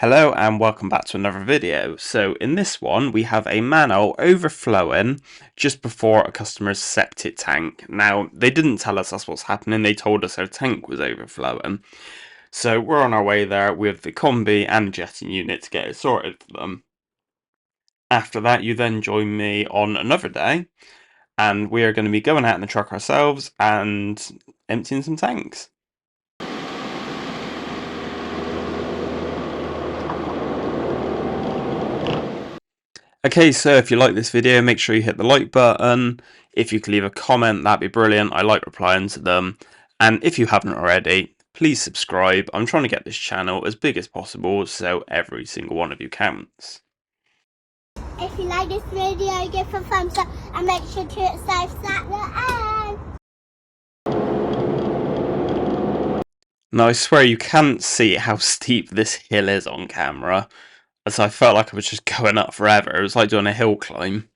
Hello and welcome back to another video. So in this one we have a manhole overflowing just before a customer's septic tank. Now they didn't tell us that's what's happening, they told us their tank was overflowing. So we're on our way there with the COMBI and jetting unit to get it sorted for them. After that you then join me on another day and we are going to be going out in the truck ourselves and emptying some tanks. Okay, so if you like this video, make sure you hit the like button. If you could leave a comment, that'd be brilliant. I like replying to them. And if you haven't already, please subscribe. I'm trying to get this channel as big as possible, so every single one of you counts. If you like this video, give a thumbs up and make sure to hit subscribe at the end. Now I swear you can't see how steep this hill is on camera, as I felt like I was just going up forever. It was like doing a hill climb.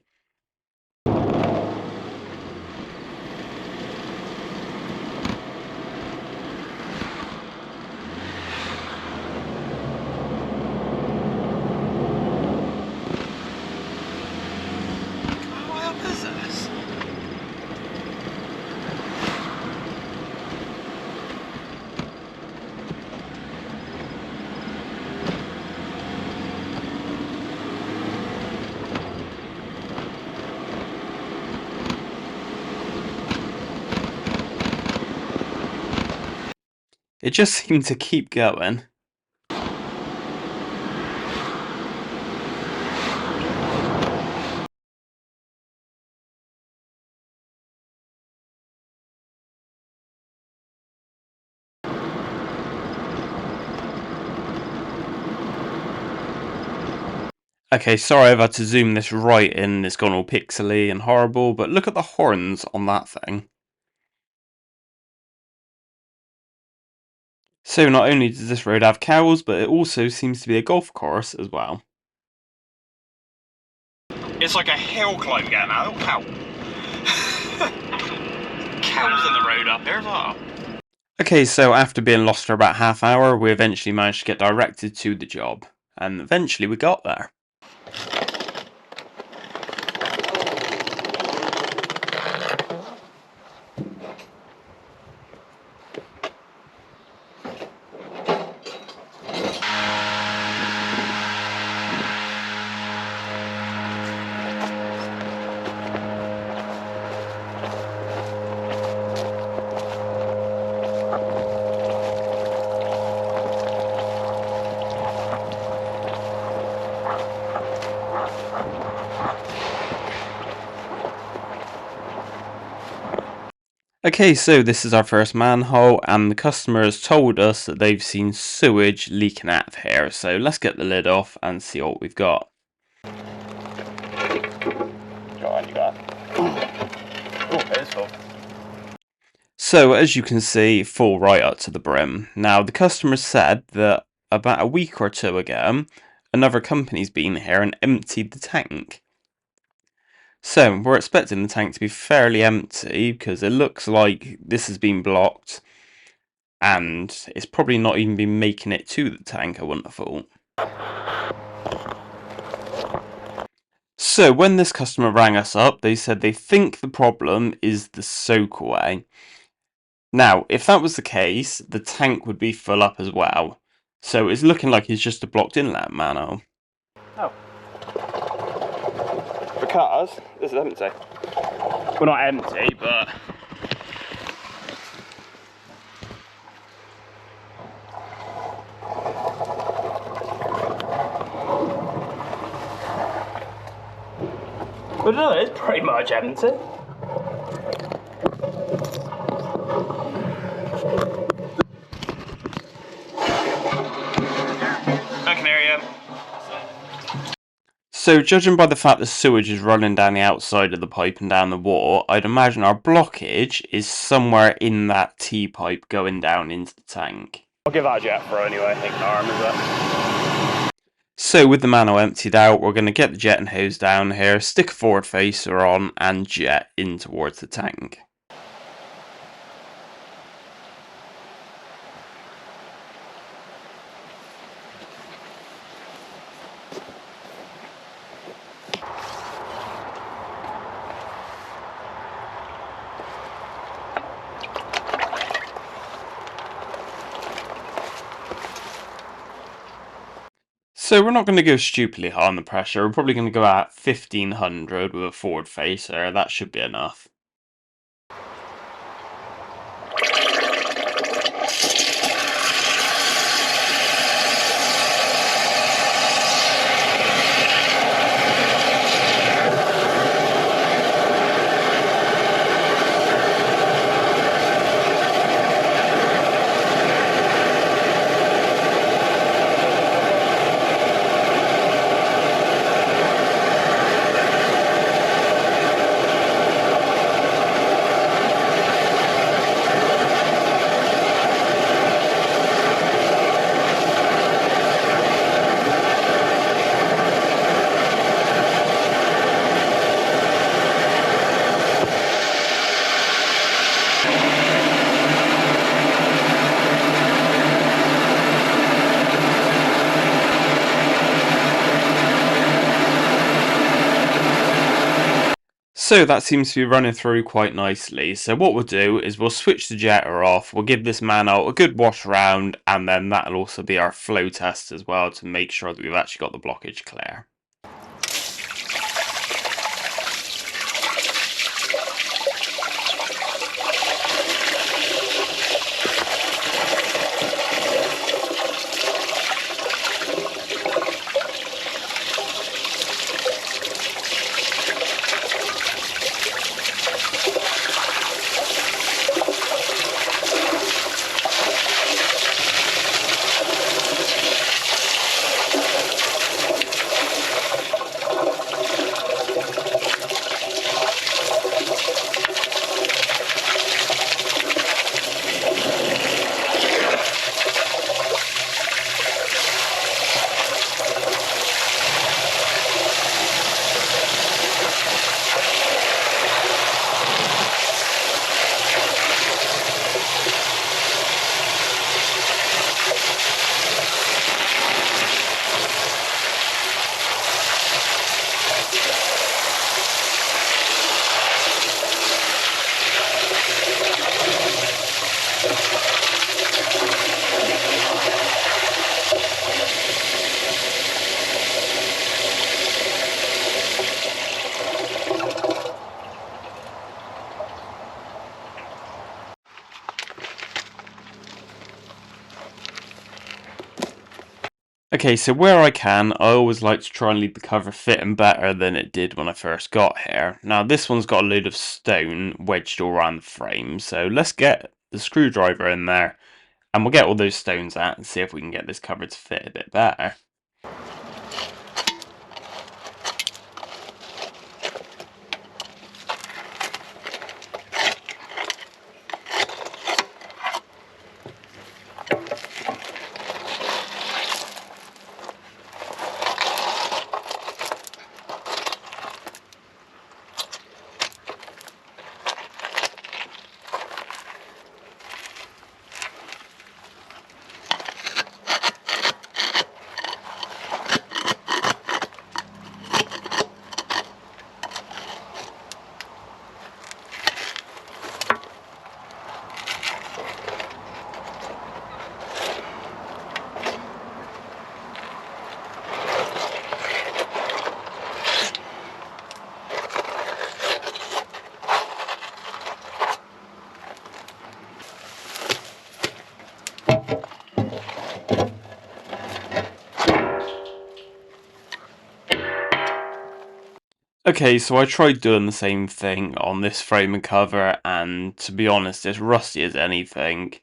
It just seemed to keep going. Okay, sorry I've had to zoom this right in, it's gone all pixely and horrible, but look at the horns on that thing. So not only does this road have cows, but it also seems to be a golf course as well. It's like a hill climb getting out. Cow. Cows in the road up here as well. Okay, so after being lost for about half hour, we eventually managed to get directed to the job. And eventually we got there. Okay, so this is our first manhole, and the customer has told us that they've seen sewage leaking out of here. So let's get the lid off and see what we've got. Go on, you got it. Oh, it is full. So as you can see, full right up to the brim. Now the customer said that about a week or two ago, another company's been here and emptied the tank. So we're expecting the tank to be fairly empty because it looks like this has been blocked and it's probably not even been making it to the tank, I wouldn't have thought. So when this customer rang us up, they said they think the problem is the soakaway. Now, if that was the case, the tank would be full up as well. So it's looking like it's just a blocked inlet manhole. Oh. Because this is empty. Well, not empty, but no, it's pretty much empty. I can hear you. So judging by the fact the sewage is running down the outside of the pipe and down the wall, I'd imagine our blockage is somewhere in that T-pipe going down into the tank. I'll give that a jet throw anyway, ignore him, is it? So with the manhole emptied out, we're going to get the jet and hose down here, stick a forward facer on and jet in towards the tank. So we're not going to go stupidly high on the pressure. We're probably going to go at 1500 with a forward facer. That should be enough. So that seems to be running through quite nicely. So what we'll do is we'll switch the jetter off, we'll give this manhole a good wash around, and then that'll also be our flow test as well to make sure that we've actually got the blockage clear. Okay, so where I can, I always like to try and leave the cover fitting better than it did when I first got here. Now this one's got a load of stone wedged all around the frame, so let's get the screwdriver in there and we'll get all those stones out and see if we can get this cover to fit a bit better. Okay, so I tried doing the same thing on this frame and cover, and to be honest, it's rusty as anything,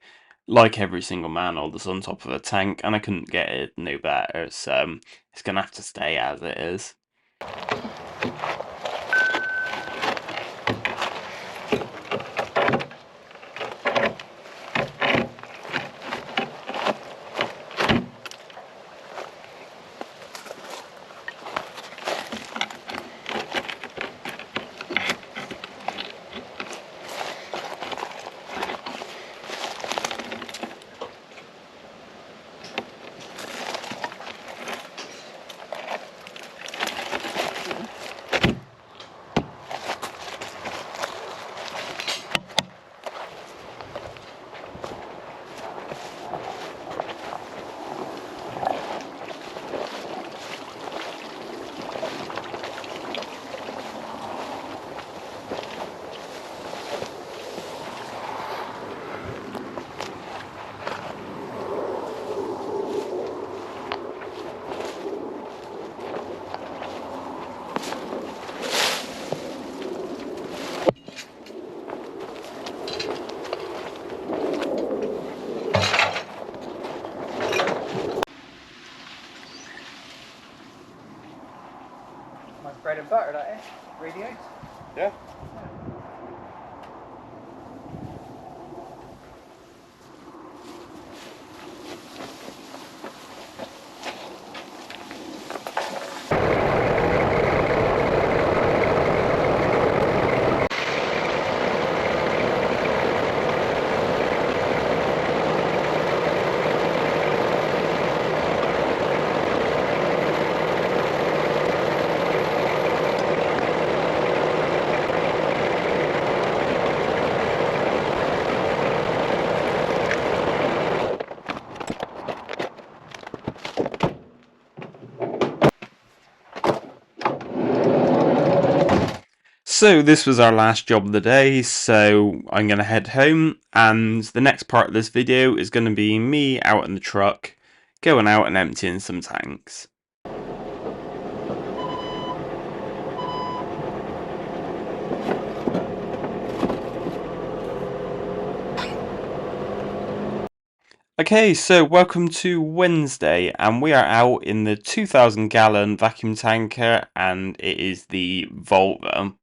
like every single manhole that's on top of a tank, and I couldn't get it no better, so it's gonna have to stay as it is. My bread and butter, that is. REEDIT. Yeah. So this was our last job of the day, so I'm going to head home, and the next part of this video is going to be me out in the truck, going out and emptying some tanks. Okay, so welcome to Wednesday, and we are out in the 2,000 gallon vacuum tanker, and it is the Volvo.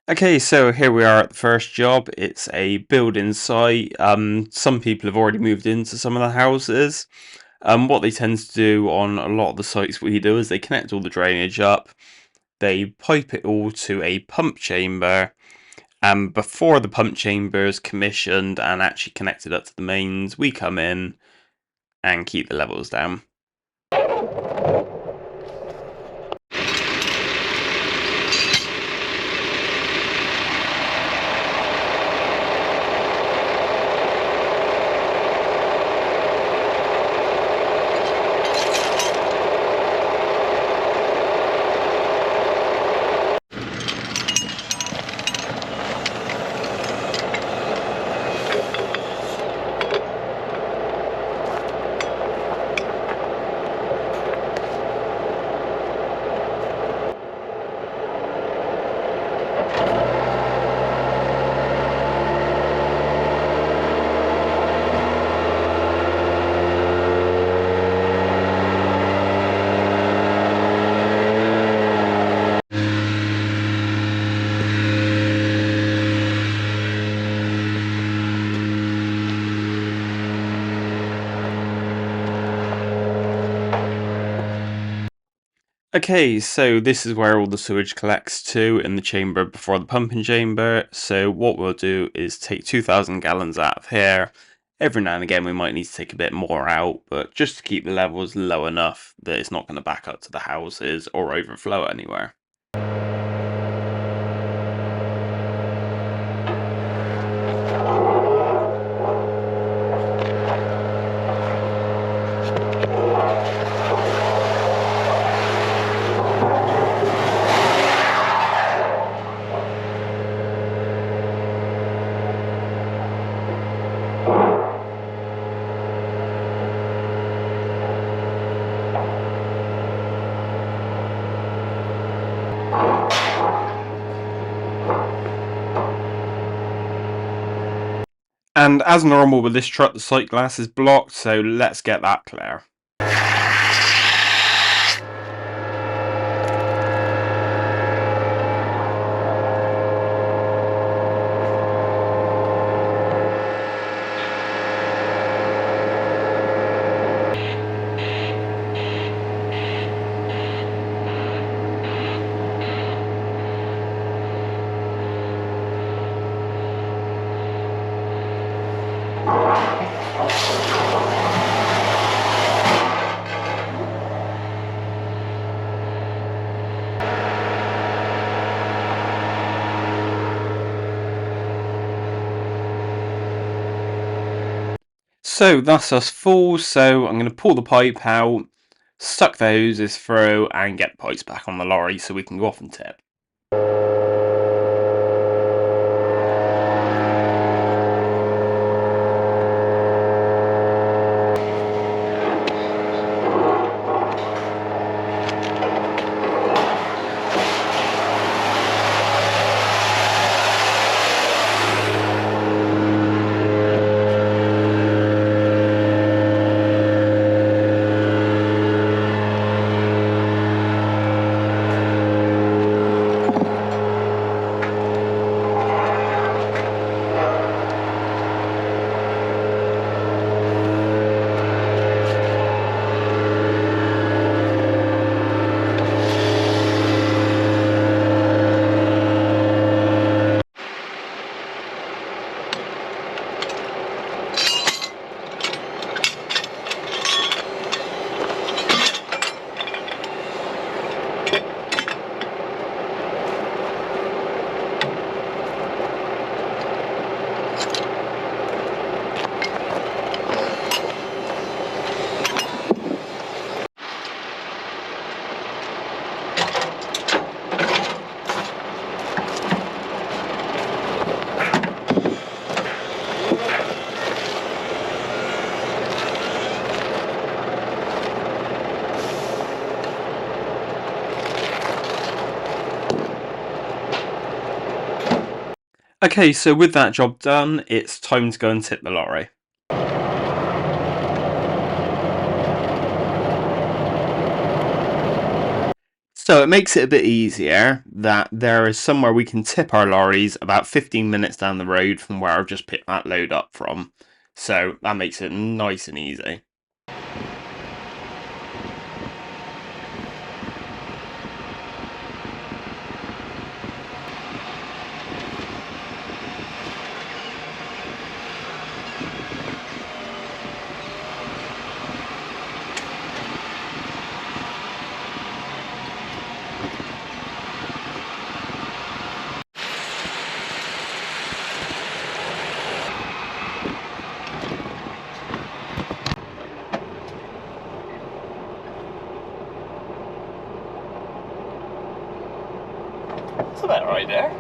Okay, so here we are at the first job. It's a building site. Some people have already moved into some of the houses. What they tend to do on a lot of the sites we do is they connect all the drainage up, they pipe it all to a pump chamber, and before the pump chamber is commissioned and actually connected up to the mains, we come in and keep the levels down. Okay, so this is where all the sewage collects to in the chamber before the pumping chamber. So what we'll do is take 2,000 gallons out of here. Every now and again we might need to take a bit more out, but just to keep the levels low enough that it's not going to back up to the houses or overflow anywhere. And as normal with this truck, the sight glass is blocked, so let's get that clear. So that's us full, so I'm going to pull the pipe out, suck the hoses through and get the pipes back on the lorry so we can go off and tip. Okay, so with that job done, it's time to go and tip the lorry. So it makes it a bit easier that there is somewhere we can tip our lorries about 15 minutes down the road from where I've just picked that load up from. So that makes it nice and easy. That's about right there.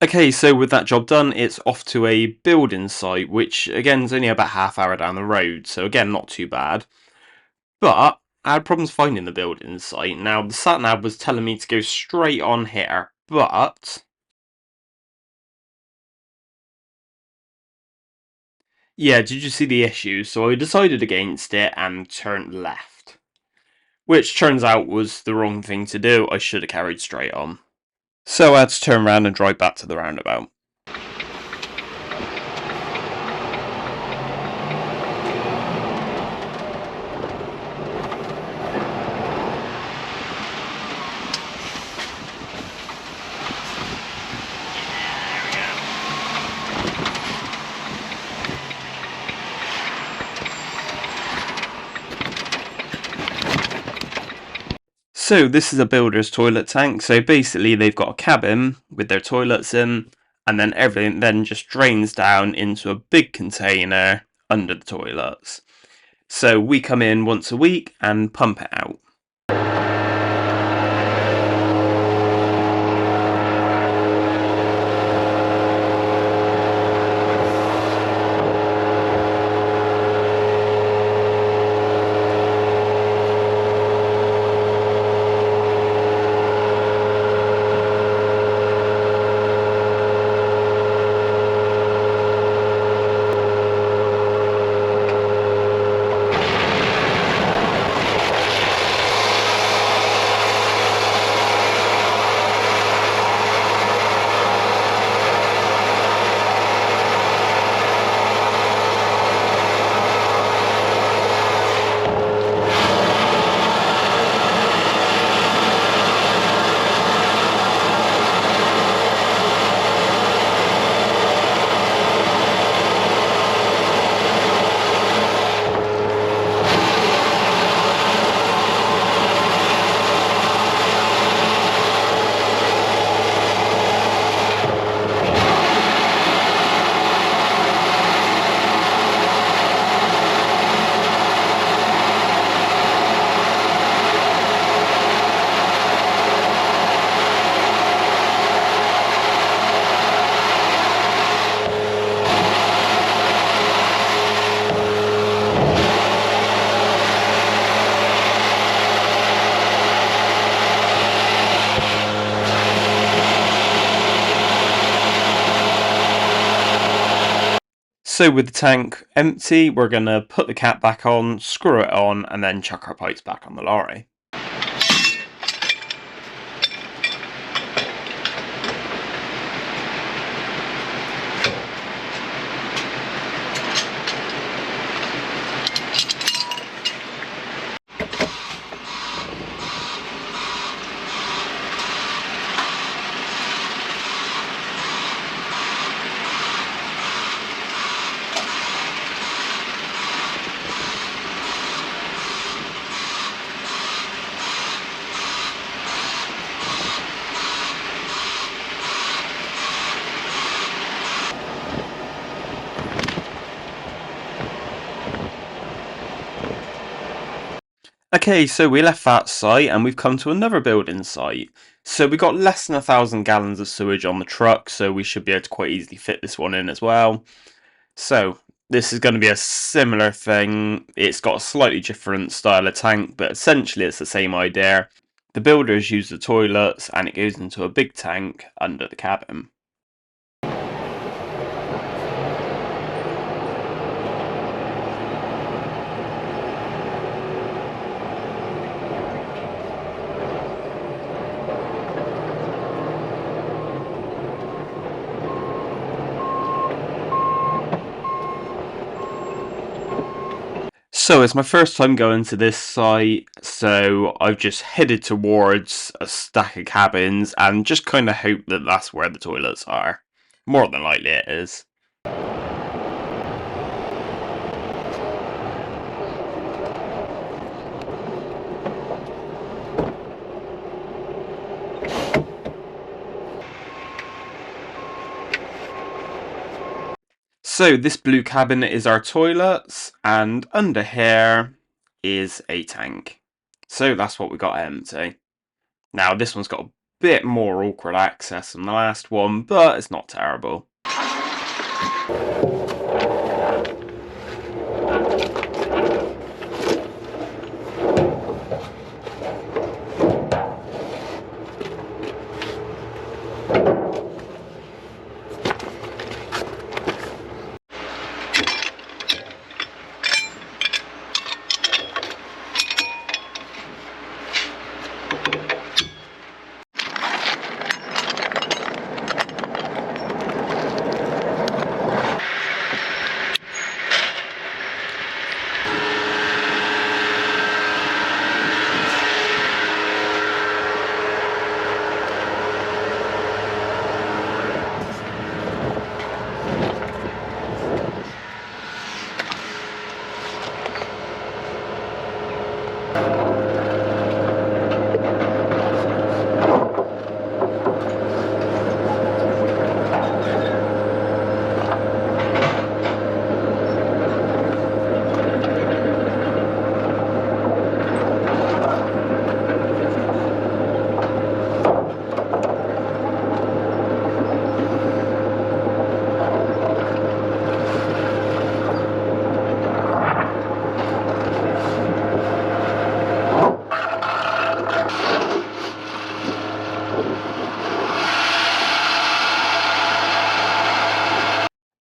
Okay, so with that job done, it's off to a building site, which again is only about half hour down the road, so again, not too bad. But I had problems finding the building site. Now, the sat-nav was telling me to go straight on here, but yeah, did you see the issue? So I decided against it and turned left. Which turns out was the wrong thing to do. I should have carried straight on. So I had to turn around and drive back to the roundabout. So this is a builder's toilet tank. So basically they've got a cabin with their toilets in, and then everything then just drains down into a big container under the toilets. So we come in once a week and pump it out. So with the tank empty, we're going to put the cap back on, screw it on, and then chuck our pipes back on the lorry. Okay, so we left that site and we've come to another building site. So we got less than 1,000 gallons of sewage on the truck, so we should be able to quite easily fit this one in as well. So this is going to be a similar thing. It's got a slightly different style of tank, but essentially it's the same idea. The builders use the toilets and it goes into a big tank under the cabin. So it's my first time going to this site, so I've just headed towards a stack of cabins and just kind of hope that that's where the toilets are. More than likely it is. So this blue cabin is our toilets, and under here is a tank. So that's what we got empty. Now this one's got a bit more awkward access than the last one, but it's not terrible.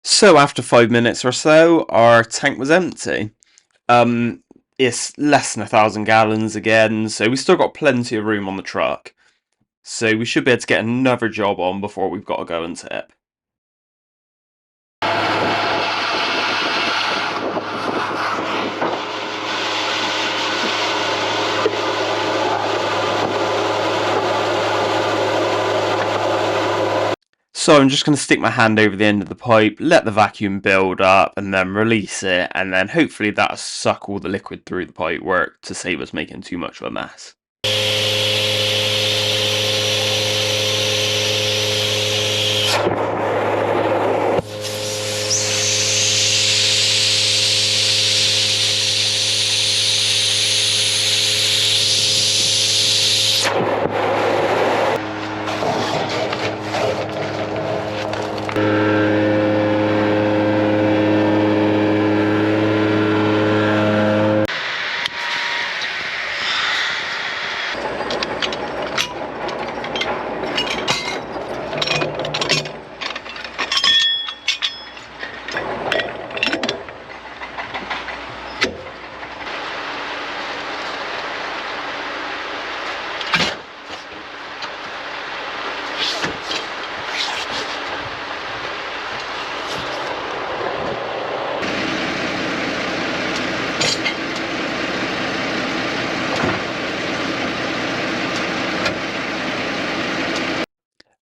So after 5 minutes or so, our tank was empty. It's less than 1,000 gallons again, so we still got plenty of room on the truck. So we should be able to get another job on before we've got to go and tip. So I'm just going to stick my hand over the end of the pipe, let the vacuum build up, and then release it, and then hopefully that'll suck all the liquid through the pipe work to save us making too much of a mess.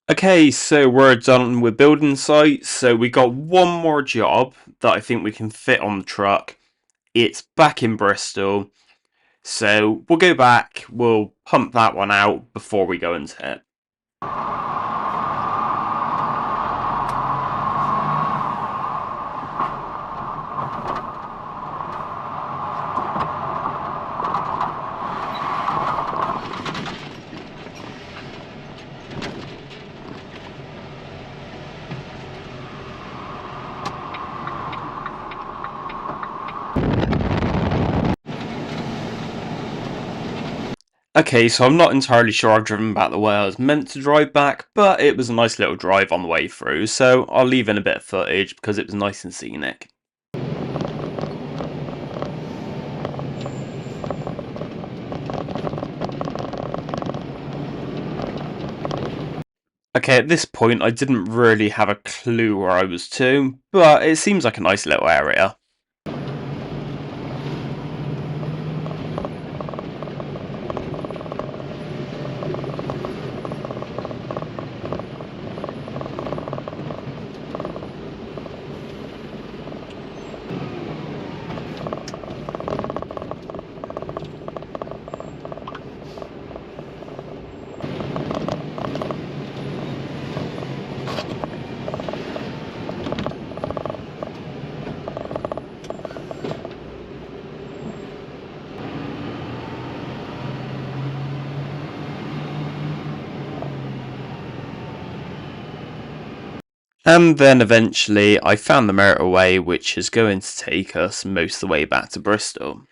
Okay, so we're done with building sites, so we got one more job that I think we can fit on the truck. It's back in Bristol, so we'll go back, we'll pump that one out before we go into it. Okay, so I'm not entirely sure I've driven back the way I was meant to drive back, but it was a nice little drive on the way through, so I'll leave in a bit of footage because it was nice and scenic. Okay, at this point I didn't really have a clue where I was to, but it seems like a nice little area. And then eventually I found the motorway which is going to take us most of the way back to Bristol.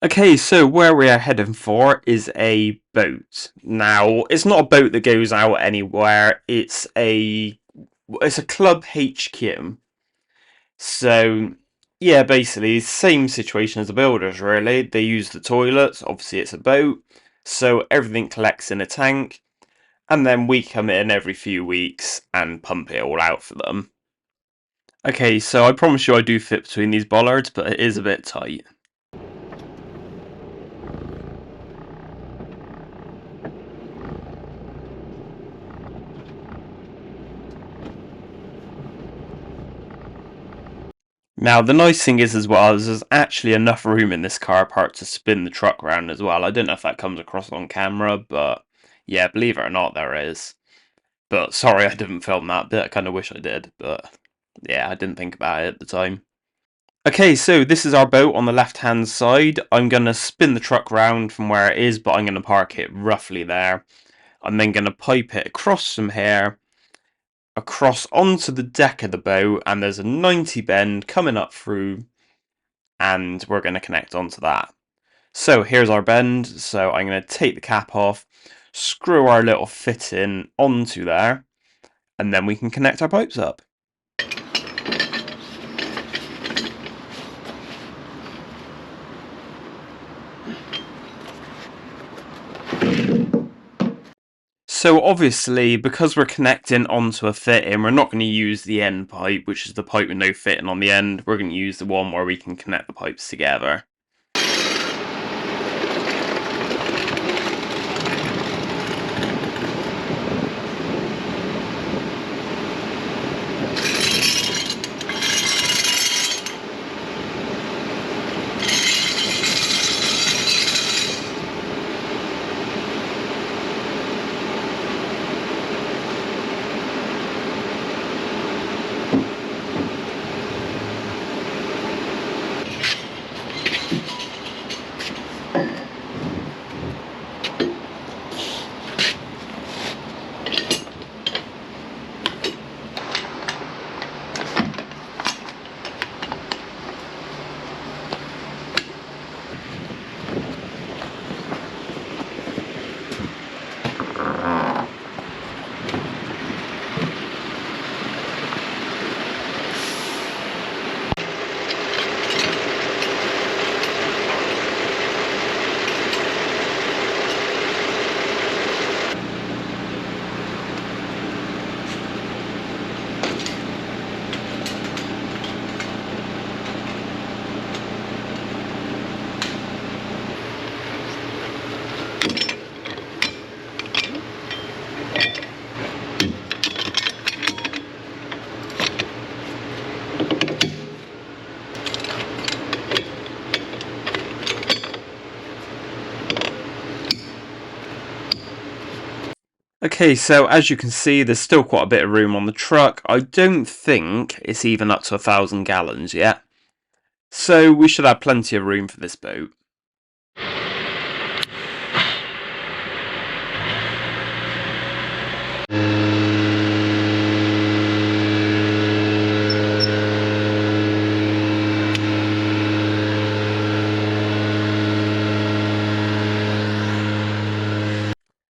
Okay, so where we are heading for is a boat. Now, it's not a boat that goes out anywhere, it's a club HQ. So, yeah, basically, same situation as the builders, really. They use the toilets, obviously it's a boat, so everything collects in a tank, and then we come in every few weeks and pump it all out for them. Okay, so I promise you I do fit between these bollards, but it is a bit tight. Now, the nice thing is as well, is there's actually enough room in this car park to spin the truck round as well. I don't know if that comes across on camera, but yeah, believe it or not, there is. But sorry I didn't film that bit, I kind of wish I did, but yeah, I didn't think about it at the time. Okay, so this is our boat on the left-hand side. I'm going to spin the truck round from where it is, but I'm going to park it roughly there. I'm then going to pipe it across from here, across onto the deck of the boat, and there's a 90 bend coming up through, and we're going to connect onto that. So here's our bend, so I'm going to take the cap off, screw our little fitting onto there, and then we can connect our pipes up. So obviously, because we're connecting onto a fitting, we're not going to use the end pipe, which is the pipe with no fitting on the end. We're going to use the one where we can connect the pipes together. Okay, so as you can see, there's still quite a bit of room on the truck. I don't think it's even up to 1,000 gallons yet. So we should have plenty of room for this boat.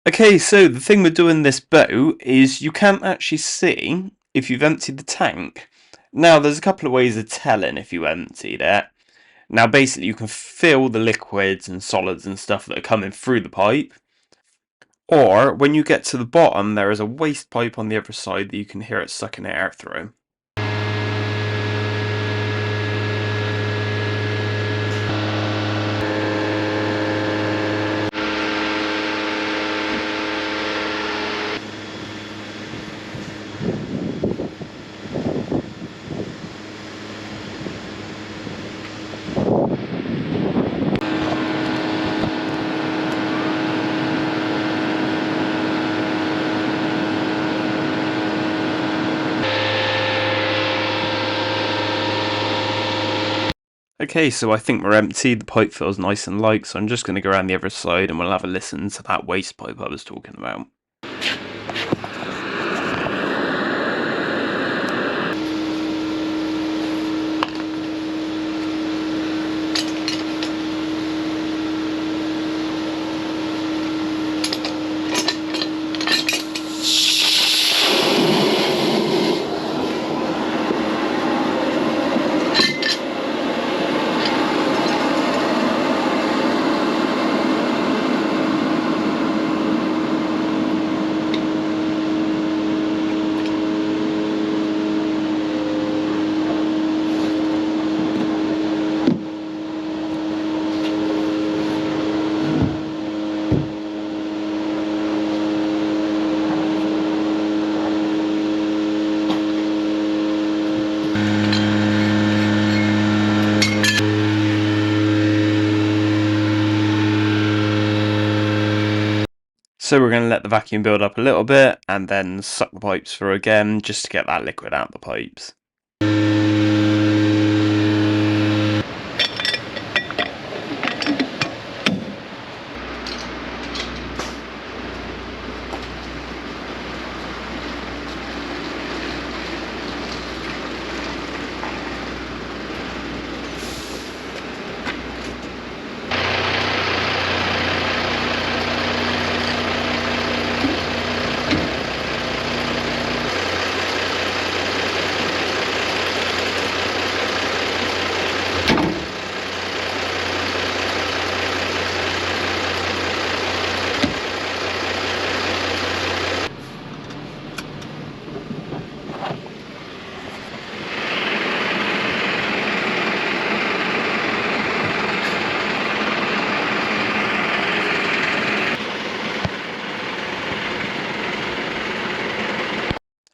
Okay, so the thing with doing this boat is you can't actually see if you've emptied the tank. Now, there's a couple of ways of telling if you emptied it. Now, basically, you can feel the liquids and solids and stuff that are coming through the pipe. Or, when you get to the bottom, there is a waste pipe on the other side that you can hear it sucking air through. Okay, so I think we're empty, the pipe feels nice and light, so I'm just going to go around the other side and we'll have a listen to that waste pipe I was talking about. So we're going to let the vacuum build up a little bit and then suck the pipes through again just to get that liquid out the pipes.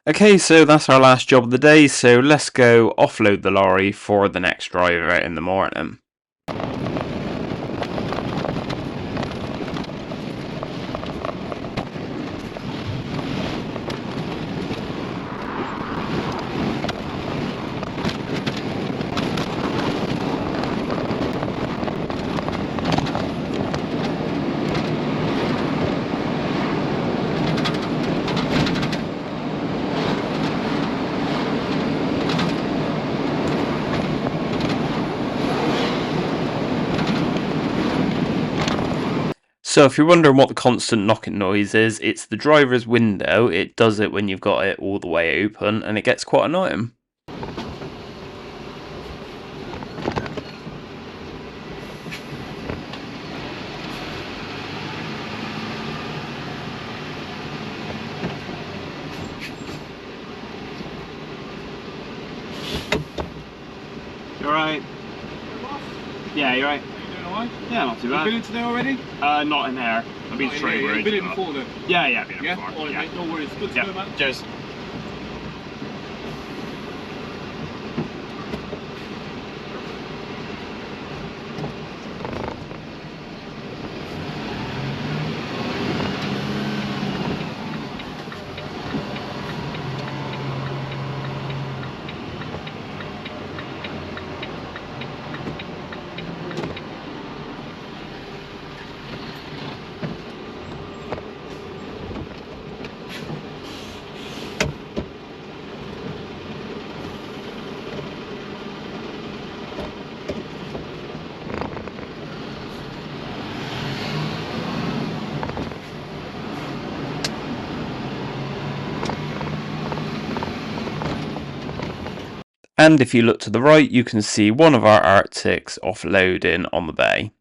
Okay, so that's our last job of the day, so let's go offload the lorry for the next driver in the morning. So if you're wondering what the constant knocking noise is, it's the driver's window. It does it when you've got it all the way open and it gets quite annoying. You alright? Yeah, you alright? Yeah, not too bad. You've been in today already? Not in there. I've been straight You've bridge. been in before then? Yeah, I've been in Yeah? before. Alright, mate, no worries. Good to go, man. Cheers. And if you look to the right, you can see one of our Arctics offloading on the bay.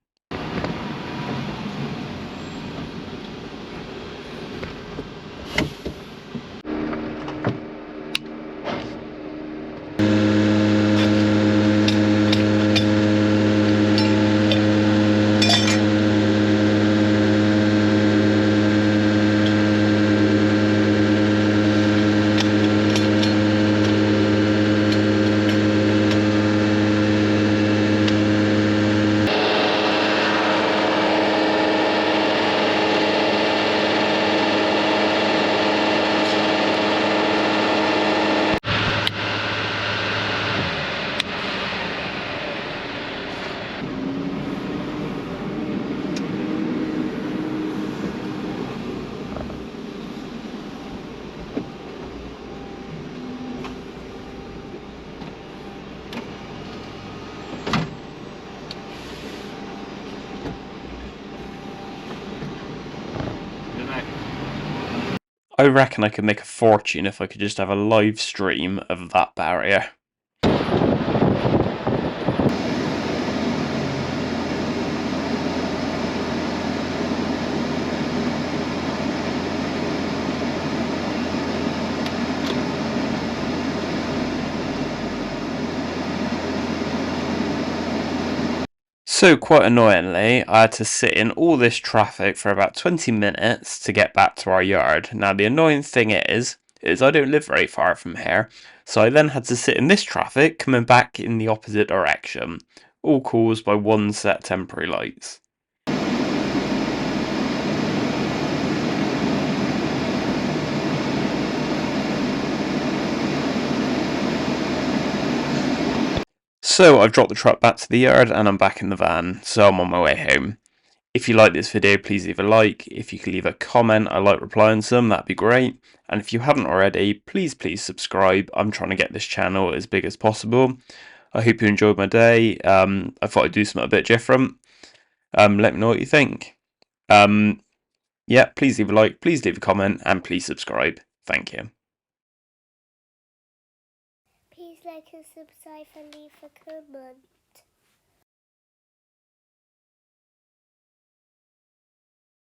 I reckon I could make a fortune if I could just have a live stream of that barrier. So quite annoyingly, I had to sit in all this traffic for about 20 minutes to get back to our yard. Now the annoying thing is I don't live very far from here, so I then had to sit in this traffic coming back in the opposite direction, all caused by one set temporary lights. So I've dropped the truck back to the yard and I'm back in the van, so I'm on my way home. If you like this video, please leave a like. If you could leave a comment, I like replying to them, that'd be great. And if you haven't already, please subscribe. I'm trying to get this channel as big as possible. I hope you enjoyed my day. I thought I'd do something a bit different. Let me know what you think. Yeah, please leave a like, please leave a comment, and please subscribe. Thank you. Please like and subscribe and leave a comment.